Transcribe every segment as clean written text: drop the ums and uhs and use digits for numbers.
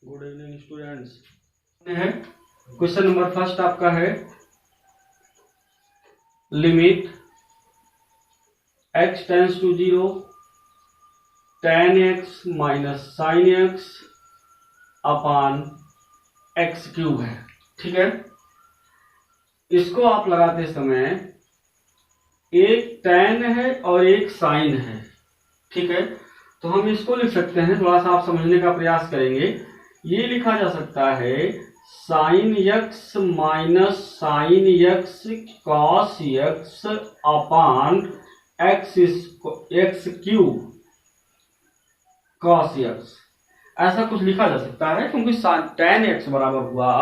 Good evening students. है question number first आपका है limit x tends to 0 tan x minus sine x upon x cube है। ठीक है, इसको आप लगाते समय एक tan है और एक साइन है। ठीक है, तो हम इसको लिख सकते हैं, थोड़ा सा आप समझने का प्रयास करेंगे। ये लिखा जा सकता है sine x minus sine x cos x upon x cube cos x। ऐसा कुछ लिखा जा सकता है क्योंकि tan x बराबर हुआ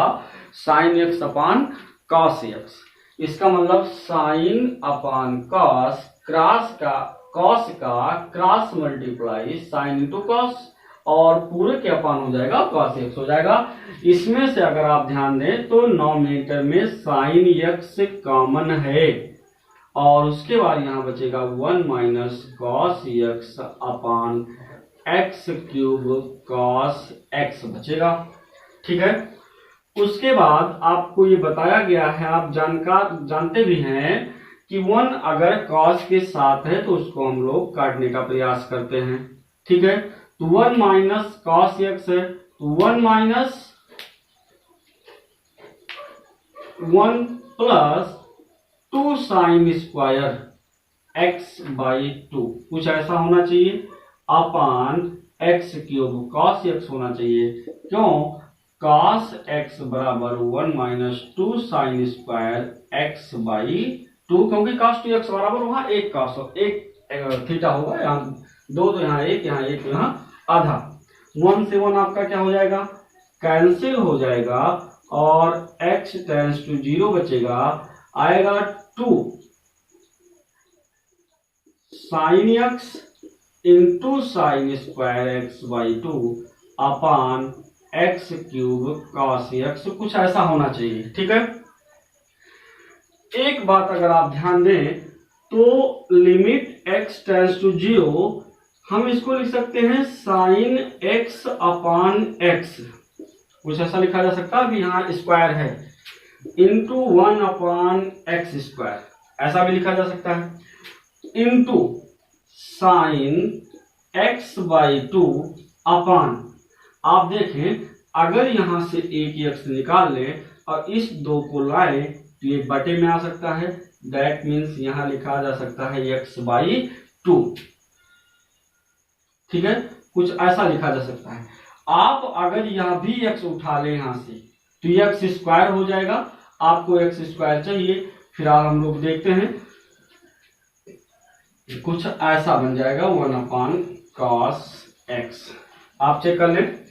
sine x upon cos x। इसका मतलब साइन अपान कॉस, कॉस का cross multiply sine into cos और पूरे के अपान हो जाएगा कॉस x हो जाएगा। इसमें से अगर आप ध्यान दें तो नॉमिनेटर में साइन x कॉमन है और उसके बाद यहां बचेगा 1 minus cos x upon x cube cos x बचेगा। ठीक है, उसके बाद आपको ये बताया गया है, आप जानते भी हैं कि 1 अगर कॉस के साथ है तो उसको हम लोग काटने का प्रयास करते हैं। ठीक है, तो 1 माइनस कॉस x है तो 1 minus 1 plus 2 sign square x by 2 कुछ ऐसा होना चाहिए अपान एक्स क्यूब कॉस x होना चाहिए। क्यों? कॉस x बराबर 1 minus 2 sign square x by 2, क्योंकि कॉस 2x बराबर वहां एक कॉस एक थीटा होगा, यहाँ दो तो यहाँ एक तो यहाँ आधा। 1 से 1 आपका क्या हो जाएगा, कैंसिल हो जाएगा और x टेंस टू 0 बचेगा, आएगा 2 sine x into sine square x by 2 upon x cube cos x, कुछ ऐसा होना चाहिए। ठीक है, एक बात अगर आप ध्यान दें तो लिमिट x टेंस टू 0 हम इसको लिख सकते हैं साइन x अपान x, कुछ ऐसा लिखा जा सकता है। अभी यहाँ स्क्वायर है इंटू 1 अपान एक्स स्क्वायर, ऐसा भी लिखा जा सकता है, इंटू साइन x बाई 2 अपान, आप देखें अगर यहां से एक x निकाल लें और इस 2 को लाएं तो ये बटे में आ सकता है, दैट मीन्स यहां लिखा जा सकता है x बाई 2। ठीक है, कुछ ऐसा लिखा जा सकता है। आप अगर यहां भी x उठा लें यहां से तो ये x स्क्वायर हो जाएगा, आपको x स्क्वायर चाहिए, फिलहाल हम लोग देखते हैं, कुछ ऐसा बन जाएगा 1 अपान कॉस x। आप चेक कर लें,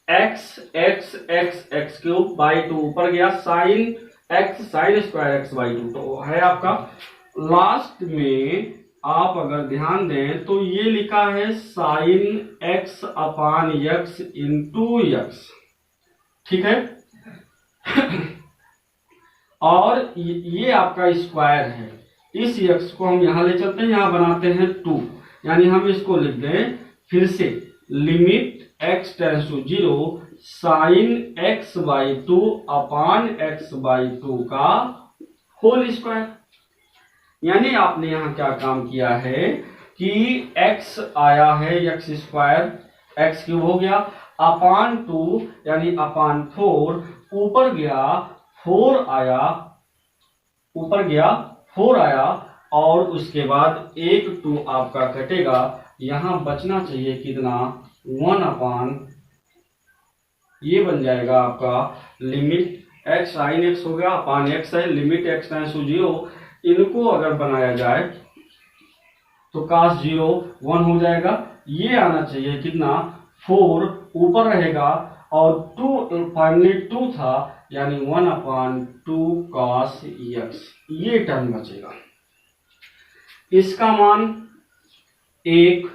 x क्यूब बाई 2 ऊपर गया, sine x sine square x by 2 तो है आपका। लास्ट में आप अगर ध्यान दें तो ये लिखा है sine x upon x into x। ठीक है और ये आपका स्क्वायर है, इस x को हम यहां ले चलते हैं, यहां बनाते हैं 2, यानी हम इसको लिख दें फिर से limit x tends to 0 sine x by 2 upon x by 2 का होल स्क्वायर। यानी आपने यहां क्या काम किया है कि x आया है x स्क्वायर, x क्यूब हो गया, अपान 2 यानी अपान 4, ऊपर गया 4 आया, ऊपर गया 4 आया और उसके बाद एक 2 आपका कटेगा, यहां बचना चाहिए कितना 1 अपान, ये बन जाएगा आपका लिमिट x साइन x हो गया अपान x है, लिमिट x टेंस टू 0, इनको अगर बनाया जाए तो cos 0 1 हो जाएगा, ये आना चाहिए कितना 4 ऊपर रहेगा और 2 फाइनली 2 था यानी 1 अपान 2 cos x, ये टर्म बचेगा। इसका मान 1,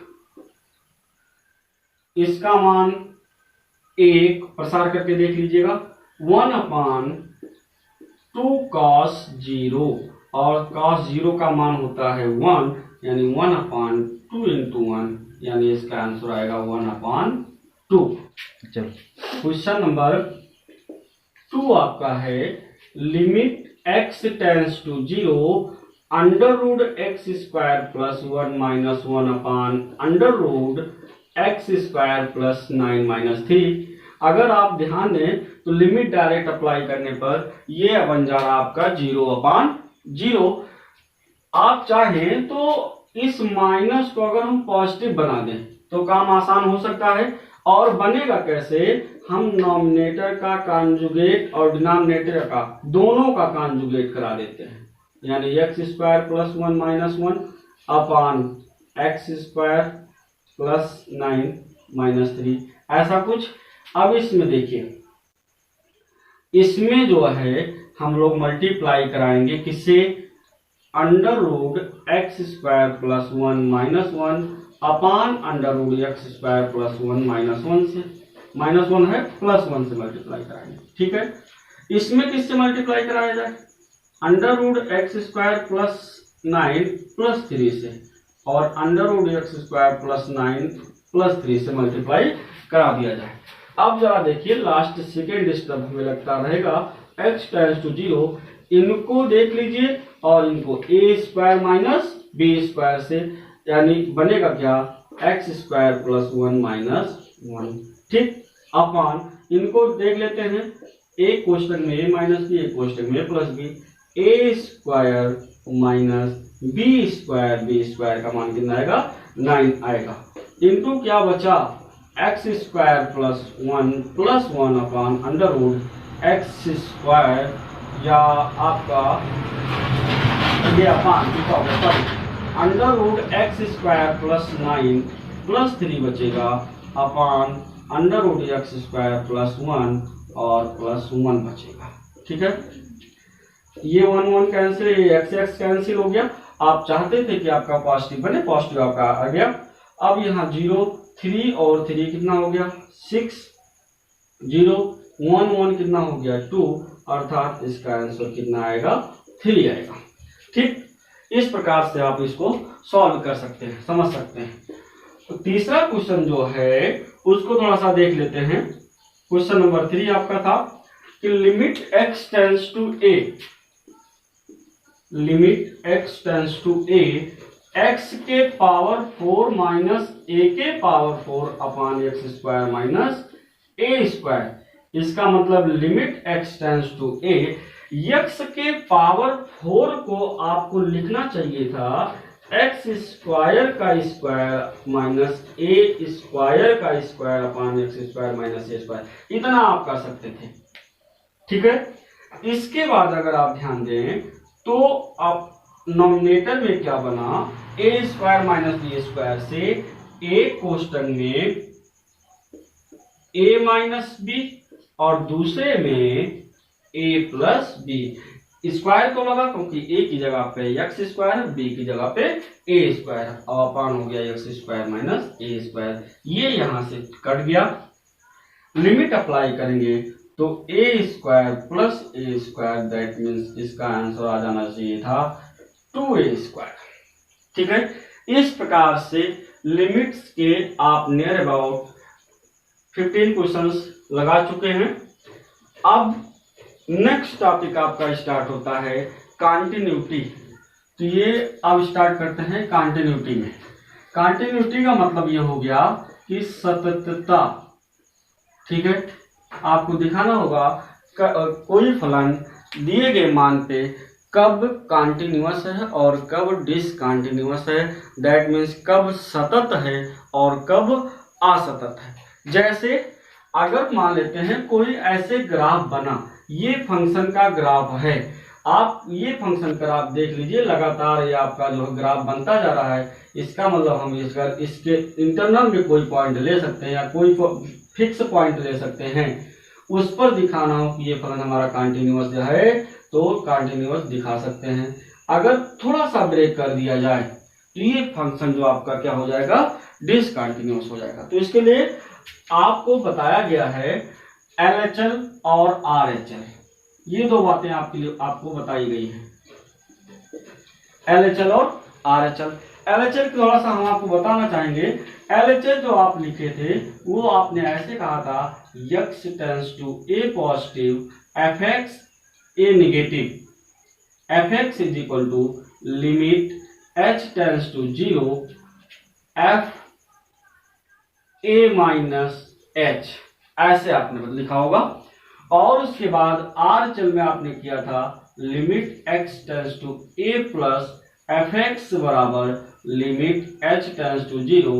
इसका मान 1, प्रसार करके देख लीजिएगा, 1 अपान 2 cos 0 और cos 0 का मान होता है 1, यानी 1 अपान 2 इंटू 1, यानी इसका आंसर आएगा 1 अपान 2। चलो क्वेश्चन नंबर 2 आपका है limit x tends to 0 under root x square plus 1 minus 1 upon under root x square plus 9 minus 3। अगर आप ध्यान दें तो लिमिट डायरेक्ट अप्लाई करने पर ये बन जा रहा आपका 0 अपान 0। आप चाहें तो इस माइनस को अगर हम पॉजिटिव बना दें तो काम आसान हो सकता है। और बनेगा कैसे, हम नॉमिनेटर का कॉन्जुगेट और डिनोमिनेटर का दोनों का कॉन्जुगेट करा देते हैं, यानी एक्स स्क्वायर प्लस 1 माइनस 1 अपान एक्स स्क्वायर प्लस 9 माइनस 3, ऐसा कुछ। अब इसमें देखिए, इसमें जो है हम लोग मल्टीप्लाई कराएंगे किससे, under root x square plus 1 minus 1 upon under root x square plus 1 minus 1 से, माइनस 1 है प्लस 1 से मल्टीप्लाई कराएंगे। ठीक है, इसमें किससे मल्टीप्लाई कराया जाए, under root x square plus 9 plus 3 से, और under root x square plus 9 plus 3 से मल्टीप्लाई करा दिया जाए। अब जरा देखिए लास्ट सेकेंड स्टेप हमें लगता रहेगा x टेंड्स टू 0, इनको देख लीजिए और इनको a square minus b square से, यानी बनेगा क्या एक्स स्क्वायर प्लस 1 माइनस 1। ठीक, अपान इनको देख लेते हैं, एक कोष्टक में a माइनस बी, एक कोष्टक में a plus B, A square minus B square का मान कितना आएगा 9 आएगा, इनटू क्या बचा X square plus 1 upon under root x square, या आपका ये upon sorry under root x square plus 9 plus 3 बचेगा upon under root x square plus 1 और प्लस 1 बचेगा। ठीक है, ये 1 1 कैंसिल, ये एक्स एक्स कैंसिल हो गया। आप चाहते थे कि आपका पॉजिटिव बने, पॉजिटिव आपका आ गया। अब यहाँ 0 3 और 3 कितना हो गया 6, 0 1 1 कितना हो गया 2, अर्थात इसका आंसर कितना आएगा 3 आएगा। ठीक, इस प्रकार से आप इसको सॉल्व कर सकते हैं, समझ सकते हैं। तो तीसरा क्वेश्चन जो है उसको थोड़ा सा देख लेते हैं। क्वेश्चन नंबर 3 आपका था कि limit x tends to a, limit x tends to a x के पावर 4 माइनस a के power 4 upon x square minus a square. इसका मतलब limit x tends to a, x के पावर 4 को आपको लिखना चाहिए था एक्स स्क्वायर का स्क्वायर माइनस ए स्क्वायर का square upon x square minus a square, इतना आप कर सकते थे। ठीक है, इसके बाद अगर आप ध्यान दें तो आप नॉमिनेटर में क्या बना, ए स्क्वायर माइनस बी स्क्वायर से एक कोष्टक में ए माइनस बी और दूसरे में ए प्लस बी। स्क्वायर तो लगा क्योंकि ए की जगह पे एक्स स्क्वायर, बी की जगह पे ए स्क्वायर, और अपान हो गया x square minus a square, ये यहां से कट गया। लिमिट अप्लाई करेंगे तो a square plus a square, that means इसका आंसर आ जाना चाहिए था 2a स्क्वायर। ठीक है, इस प्रकार से लिमिट्स के आप नियर अबाउट 15 क्वेश्चंस लगा चुके हैं। अब नेक्स्ट टॉपिक आपका स्टार्ट होता है कॉन्टिन्यूटी। तो ये अब स्टार्ट करते हैं कॉन्टिन्यूटी में। कॉन्टिन्यूटी का मतलब ये हो गया कि सततता। ठीक है, आपको दिखाना होगा कोई फलन दिए गए मान पे कब कॉन्टिन्यूअस है और कब डिसकॉन्टिन्यूअस है, दैट मीन्स कब सतत है और कब असतत है। जैसे अगर मान लेते हैं कोई ऐसे ग्राफ बना, ये फंक्शन का ग्राफ है, आप ये फंक्शन ग्राफ देख लीजिए, लगातार ये आपका जो ग्राफ बनता जा रहा है। इसका मतलब हम इसके इंटरनल में कोई पॉइंट ले सकते हैं या कोई फिक्स पॉइंट ले सकते हैं, उस पर दिखाना हो कि ये फलन हमारा कॉन्टिन्यूअस है तो कॉन्टिन्यूअस दिखा सकते हैं। अगर थोड़ा सा ब्रेक कर दिया जाए तो ये फंक्शन जो आपका क्या हो जाएगा, डिसकंटिन्यूअस हो जाएगा। तो इसके लिए आपको बताया गया है LHL और RHL, ये दो बातें आपके लिए आपको बताई गई हैं, LHL और RHL। LHS थोड़ा सा हम आपको बताना चाहेंगे। LHS जो आप लिखे थे वो आपने ऐसे कहा था x tends to a positive fx a negative, fx is equal to limit h tends to 0 f a minus h, ऐसे आपने लिखा होगा। और उसके बाद आर चल में आपने किया था limit x tends to a plus fx बराबर limit h tends to 0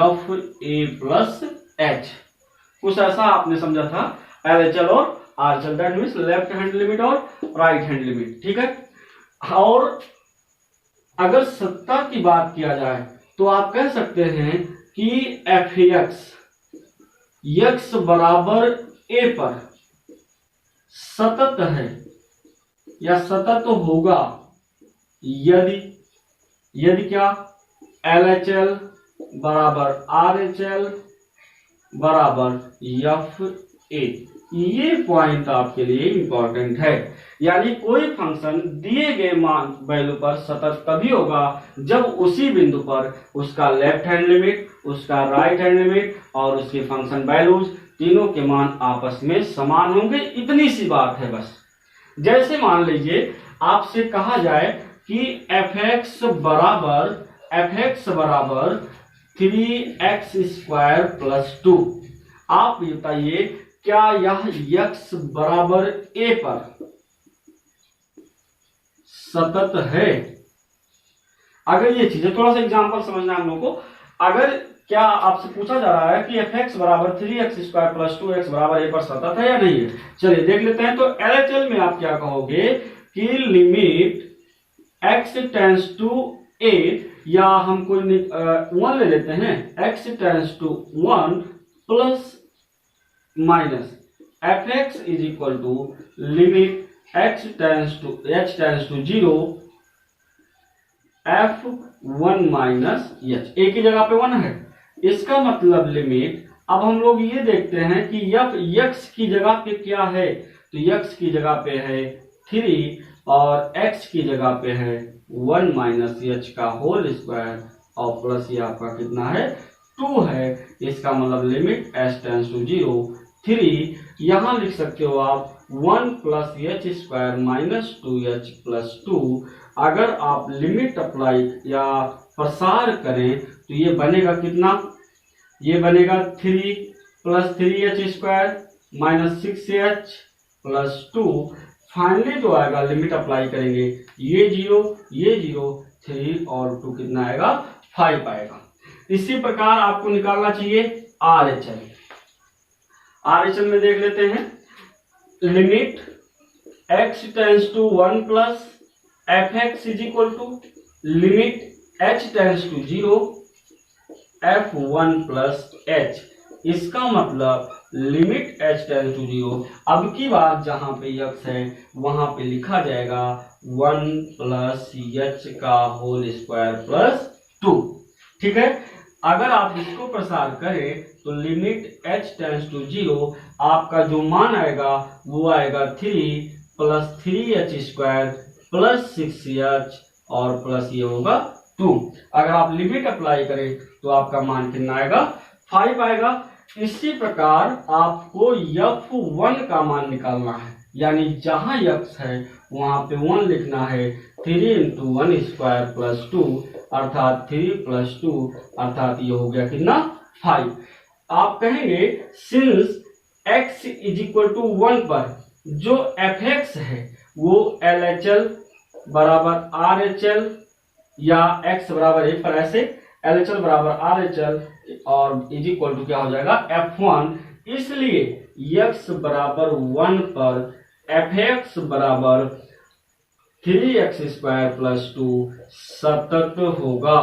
f a plus h, कुछ ऐसा आपने समझा था LHS और RHS, that means left hand limit और राइट हैंड लिमिट, ठीक है। और अगर सत्ता की बात किया जाए तो आप कह सकते हैं कि fx x बराबर a पर सतत है या सतत होगा यदि क्या LHL बराबर RHL बराबर FA। ये पॉइंट आपके लिए इंपॉर्टेंट है, यानी कोई फंक्शन दिए गए मान वैल्यू पर सतत तभी होगा जब उसी बिंदु पर उसका लेफ्ट हैंड लिमिट, उसका राइट हैंड लिमिट और उसके फंक्शन वैल्यूज तीनों के मान आपस में समान होंगे। इतनी सी बात है बस। जैसे मान लीजिए आपसे कहा जाए कि fx बराबर 3x स्क्वायर प्लस 2, आप बताइए क्या यह x बराबर a पर सतत है? अगर ये चीजें थोड़ा सा एग्जांपल समझना है हम लोग को। अगर क्या आपसे पूछा जा रहा है कि fx बराबर 3x स्क्वायर प्लस 2x बराबर a पर सतत है या नहीं है, चलिए देख लेते हैं। तो LHL में आप क्या कहोगे कि limit x tends to a, या हम कोई 1 ले लेते हैं, x tends to 1 plus minus fx is equal to limit h tends to 0 f1 minus h, a की जगह पे 1 है, इसका मतलब लिमिट। अब हम लोग ये देखते हैं कि x की जगह पे क्या है, तो x की जगह पे है 3 और x की जगह पे है 1 माइनस h का होल स्क्वायर और प्लस ये आपका कितना है 2 है। इसका मतलब लिमिट h टेंड्स टू 0 3, यहां लिख सकते हो आप 1 plus h square minus 2h plus 2। अगर आप लिमिट अप्लाई या प्रसार करें तो ये बनेगा कितना, ये बनेगा 3 plus 3h square minus 6h plus 2। Finally जो आएगा लिमिट अप्लाई करेंगे, ये 0 3 और 2 कितना आएगा 5 आएगा। इसी प्रकार आपको निकालना चाहिए RHL। RHL में देख लेते हैं limit x tends to 1 plus fx is equal to limit h tends to 0 f1 plus h। इसका मतलब लिमिट h टेंड्स टू 0, अब की बार जहां पे x है वहां पे लिखा जाएगा 1 प्लस h का होल स्क्वायर प्लस 2, ठीक है। अगर आप इसको प्रसार करें तो लिमिट h टेंड्स टू 0, आपका जो मान आएगा वो आएगा 3 plus 3h square plus 6h और प्लस ये होगा 2। अगर आप लिमिट अप्लाई करें तो आपका मान कितना आएगा 5 आएगा। इसी प्रकार आपको f1 का मान निकालना है, यानी जहां x है वहां पे 1 लिखना है, 3 इंटू 1 स्क्वायर प्लस 2 अर्थात 3 प्लस 2 अर्थात ये हो गया कितना 5। आप कहेंगे since x is equal to 1 पर जो fx है वो LHL बराबर RHL या x बराबर 1 पर ऐसे LHL बराबर RHL और इज इक्वल टू क्या हो जाएगा f1, इसलिए x बराबर 1 पर fx बराबर 3x स्क्वायर प्लस 2 सतत होगा,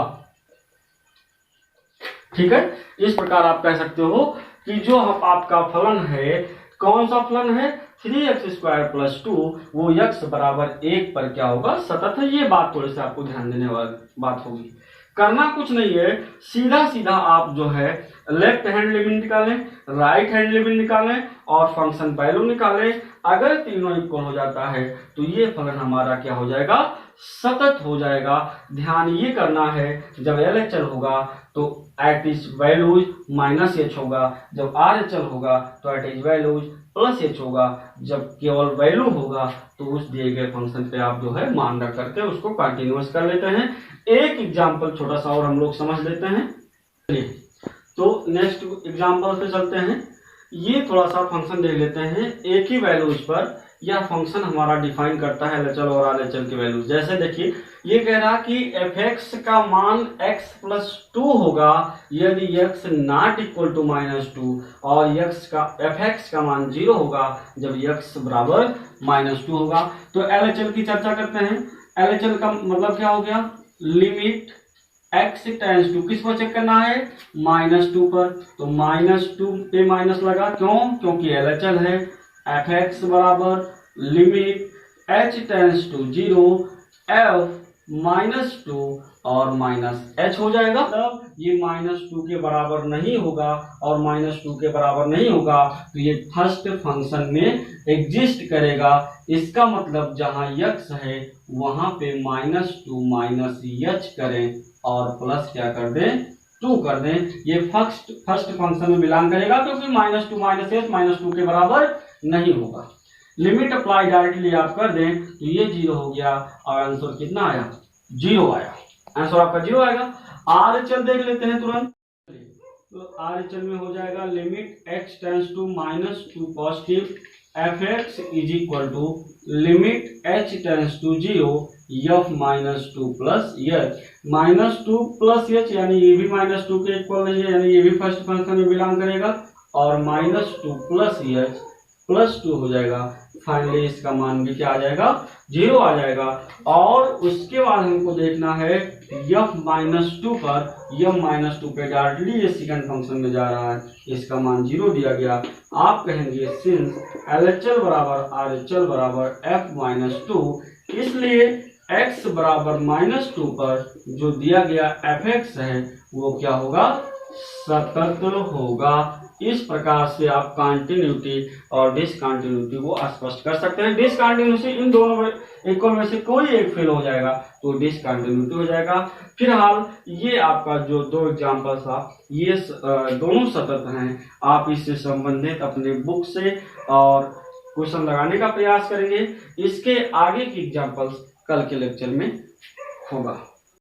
ठीक है। इस प्रकार आप कह सकते हो कि जो आपका फलन है, कौन सा फलन है 3x स्क्वायर प्लस 2, वो x बराबर 1 पर क्या होगा सतत है। ये बात थोड़ी सी आपको ध्यान देने वाली बात होगी। करना कुछ नहीं है, सीधा सीधा आप जो है लेफ्ट हैंड लिमिट निकालें, राइट हैंड लिमिट निकालें और फंक्शन वैल्यू निकालें। अगर तीनों इक्वल हो जाता है तो ये फलन हमारा क्या हो जाएगा सतत हो जाएगा। ध्यान ये करना है, जब LHL होगा तो at is values minus h होगा, जब RHL होगा तो at is values plus h होगा। जब केवल वैल्यू होगा तो उस दिए गए फंक्शन पे आप जो है मान रख करके उसको कंटिन्यूअस कर लेते हैं। एक एग्जाम्पल छोटा सा और हम लोग समझ लेते हैं। तो नेक्स्ट एग्जाम्पल पे चलते हैं। ये थोड़ा सा फंक्शन देख लेते हैं। एक ही वैल्यूज पर यह फंक्शन हमारा डिफाइन करता है LHL और RHL की वैल्यूज। जैसे देखिए, ये कह रहा कि fx का मान x प्लस 2 होगा यदि x नॉट इक्वल टू -2 और fx का मान 0 होगा जब x बराबर -2 होगा। तो LHL की चर्चा करते हैं। LHL का मतलब क्या हो गया, लिमिट x टेंड्स टू किस पर चेक करना है, -2 पर। तो -2 पे माइनस लगा, क्यों, क्योंकि LHL है। fx बराबर limit h tends to 0 f -2 और -h हो जाएगा। तब ये -2 के बराबर नहीं होगा और -2 के बराबर नहीं होगा तो ये फर्स्ट फंक्शन में एग्जिस्ट करेगा। इसका मतलब जहां x है वहां पे -2 -h करें और प्लस क्या कर दें, 2 कर दें। ये फर्स्ट फंक्शन में बिलोंग करेगा क्योंकि -2 -h -2 के बराबर नहीं होगा। लिमिट अप्लाई डायरेक्टली आप कर दें तो ये 0 हो गया और आंसर कितना आया, 0 आया। आंसर आपका 0 आएगा। RHL देख लेते हैं तुरंत। तो RHL में हो जाएगा limit x tends to -2 positive fx is equal to limit h tends to 0 f -2 plus h। -2 plus h यानी ये भी -2 के इक्वल नहीं है, यानी ये भी फर्स्ट फंक्शन में बिलोंग करेगा। और -2 प्लस h प्लस 2 हो जाएगा। फाइनली इसका मान भी क्या आ जाएगा, 0 आ जाएगा। और उसके बाद हमको देखना है f -2 पर, f -2 पे डायरेक्टली ये सेकंड फंक्शन में जा रहा है, इसका मान 0 दिया गया। आप कहेंगे सिंस LHL बराबर RHL बराबर f -2, इसलिए x बराबर -2 पर जो दिया गया fx है वो क्या होगा, सतत होगा। इस प्रकार से आप कंटिन्यूटी और डिसकंटिन्यूटी को स्पष्ट कर सकते हैं। डिसकंटिन्यूटी इन दोनों में इक्वल में से कोई एक फेल हो जाएगा तो डिसकंटिन्यूटी हो जाएगा। फिलहाल ये आपका जो 2 एग्जाम्पल था ये दोनों सतत हैं। आप इससे संबंधित अपने बुक से और क्वेश्चन लगाने का प्रयास करेंगे। इसके आगे की एग्जाम्पल्स कल के लेक्चर में होगा।